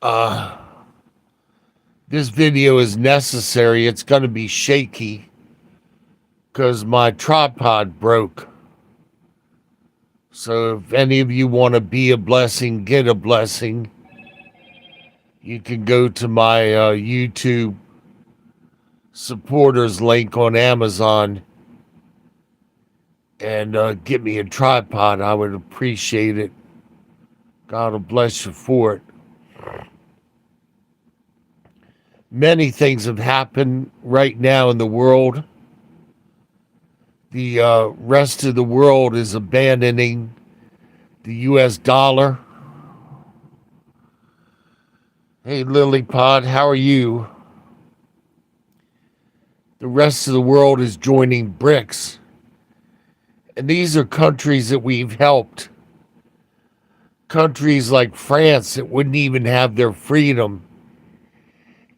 Uh, this video is necessary. It's going to be shaky because my tripod broke. So if any of you want to be a blessing, get a blessing, you can go to my YouTube supporters link on Amazon and get me a tripod. I would appreciate it. God will bless you for it. Many things have happened right now in the world. The rest of the world is abandoning the US dollar. Hey, Lilypod, how are you? The rest of the world is joining BRICS. And these are countries that we've helped. Countries like France that wouldn't even have their freedom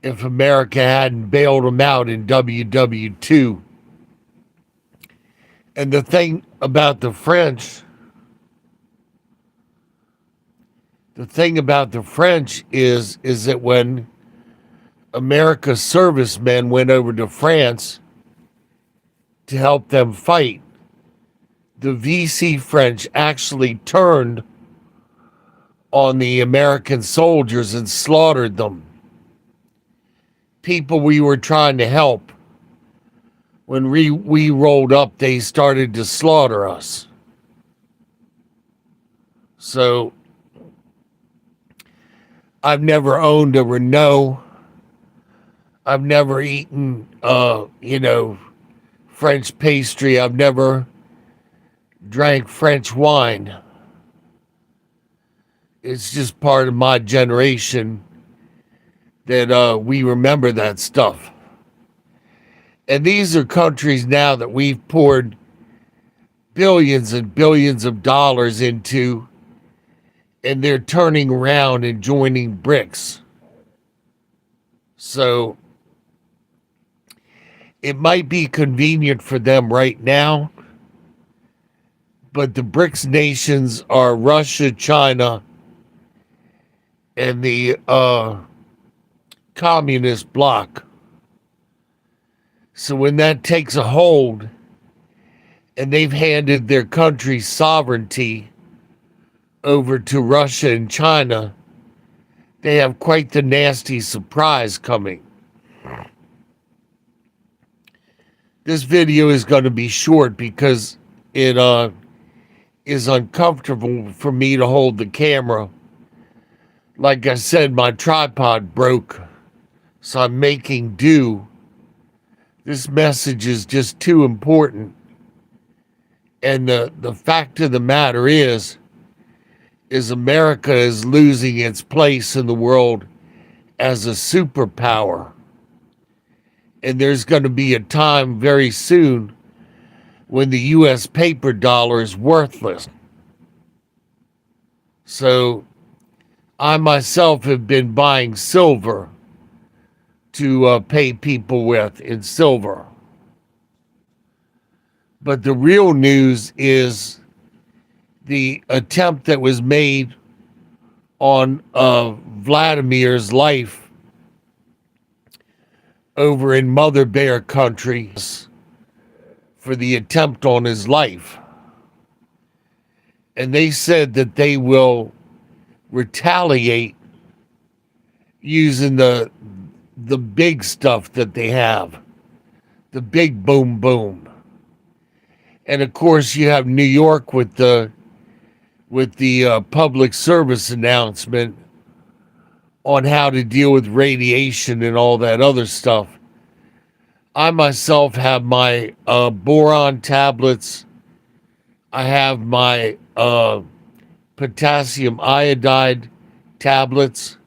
if America hadn't bailed them out in WW2. And the thing about the French is that when America's servicemen went over to France to help them fight, the VC French actually turned on the American soldiers and slaughtered them. People we were trying to help, when we rolled up, they started to slaughter us. So I've never owned a Renault. I've never eaten, French pastry. I've never drank French wine. It's just part of my generation that we remember that stuff. And these are countries now that we've poured billions and billions of dollars into, and they're turning around and joining BRICS. So it might be convenient for them right now, but the BRICS nations are Russia, China, and the communist bloc. So when that takes a hold and they've handed their country's sovereignty over to Russia and China, they have quite the nasty surprise coming. This video is going to be short because it is uncomfortable for me to hold the camera. Like I said, my tripod broke, so I'm making do. This message is just too important. And the fact of the matter is America is losing its place in the world as a superpower. And there's going to be a time very soon when the U.S. paper dollar is worthless. So I myself have been buying silver to pay people with in silver. But the real news is the attempt that was made on Vladimir's life over in Mother Bear country for the attempt on his life. And they said that they will retaliate using the big stuff that they have, the big boom boom. And of course you have New York with the public service announcement on how to deal with radiation and all that other stuff. I myself have my boron tablets. I have my potassium iodide tablets.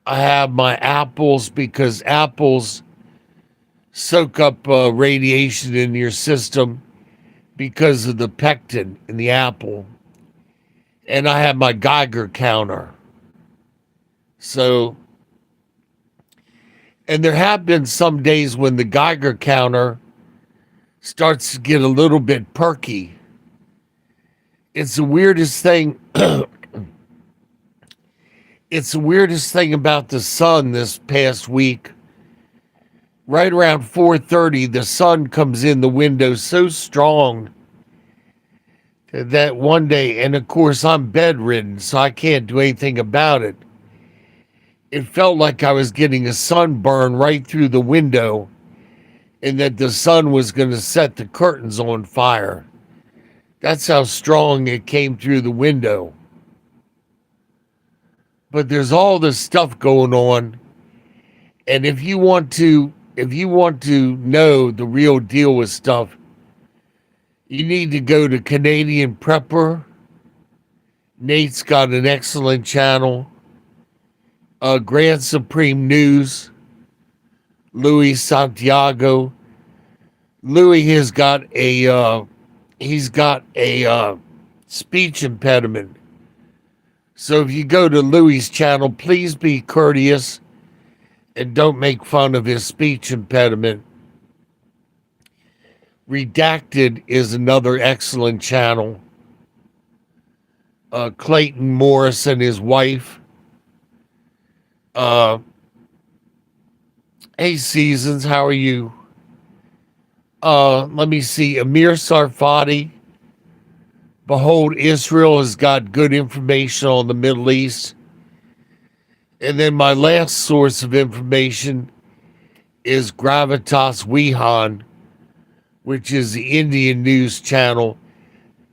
I have my apples because apples soak up radiation in your system because of the pectin in the apple. And I have my Geiger counter. So, and there have been some days when the Geiger counter starts to get a little bit perky. It's the weirdest thing. It's the weirdest thing about the sun this past week. Right around 4:30, the sun comes in the window so strong that one day, and of course I'm bedridden, so I can't do anything about it. It felt like I was getting a sunburn right through the window and that the sun was going to set the curtains on fire. That's how strong it came through the window. But there's all this stuff going on, and if you want to know the real deal with stuff, you need to go to Canadian Prepper. Nate's got an excellent channel. Grand Supreme News, Louis Santiago. Louis has got a speech impediment. So if you go to Louis's channel, please be courteous and don't make fun of his speech impediment. Redacted is another excellent channel. Clayton Morris and his wife. Hey Seasons, how are you? Let me see. Amir Sarfati. Behold, Israel has got good information on the Middle East. And then my last source of information is Gravitas Wihan, which is the Indian news channel.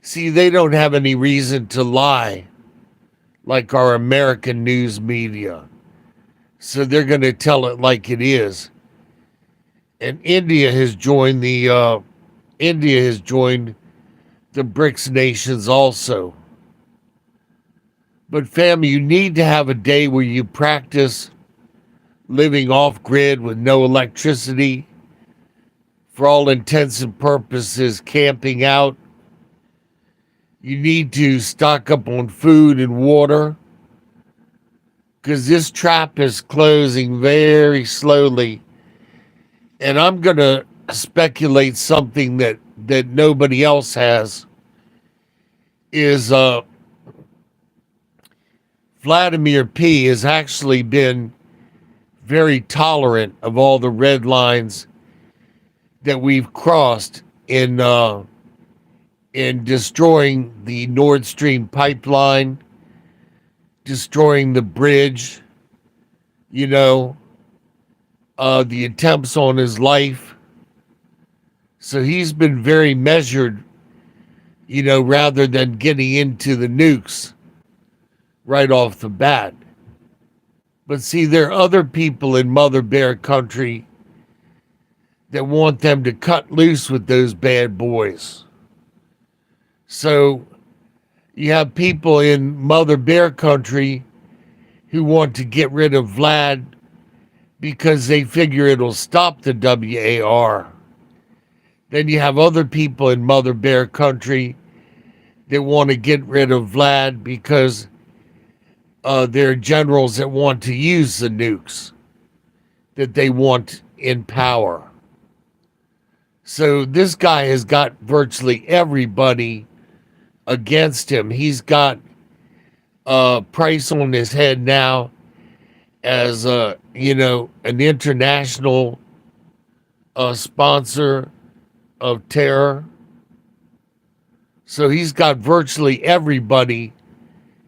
See, they don't have any reason to lie like our American news media. So they're going to tell it like it is. And India has joined the BRICS nations also. But fam, you need to have a day where you practice living off grid with no electricity, for all intents and purposes, camping out. You need to stock up on food and water, because this trap is closing very slowly. And I'm going to speculate something that nobody else has, is Vladimir P. has actually been very tolerant of all the red lines that we've crossed in destroying the Nord Stream pipeline, destroying the bridge, the attempts on his life. So he's been very measured, rather than getting into the nukes right off the bat. But see, there are other people in Mother Bear country that want them to cut loose with those bad boys. So you have people in Mother Bear country who want to get rid of Vlad because they figure it'll stop the WAR. Then you have other people in Mother Bear country that want to get rid of Vlad because there are generals that want to use the nukes that they want in power. So this guy has got virtually everybody against him. He's got Price on his head now as an international sponsor of terror. So he's got virtually everybody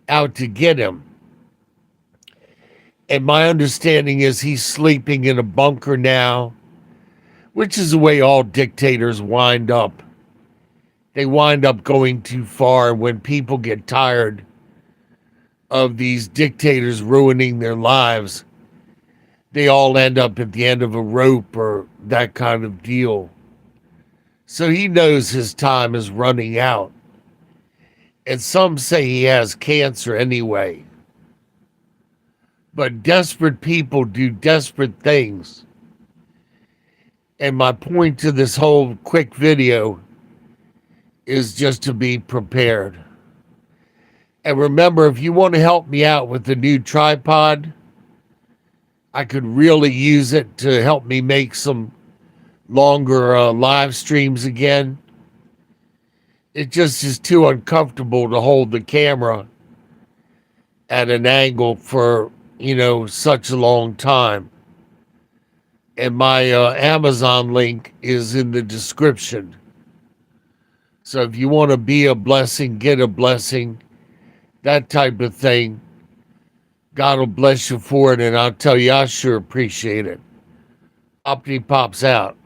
out to get him. And my understanding is he's sleeping in a bunker now, which is the way all dictators wind up. They wind up going too far. When people get tired of these dictators ruining their lives, they all end up at the end of a rope or that kind of deal. So he knows his time is running out. And some say he has cancer anyway. But desperate people do desperate things. And my point to this whole quick video is just to be prepared. And remember, if you want to help me out with the new tripod, I could really use it to help me make some longer live streams again. It just is too uncomfortable to hold the camera at an angle for, such a long time. And my Amazon link is in the description. So if you want to be a blessing, get a blessing, that type of thing, God will bless you for it. And I'll tell you, I sure appreciate it. Opti pops out.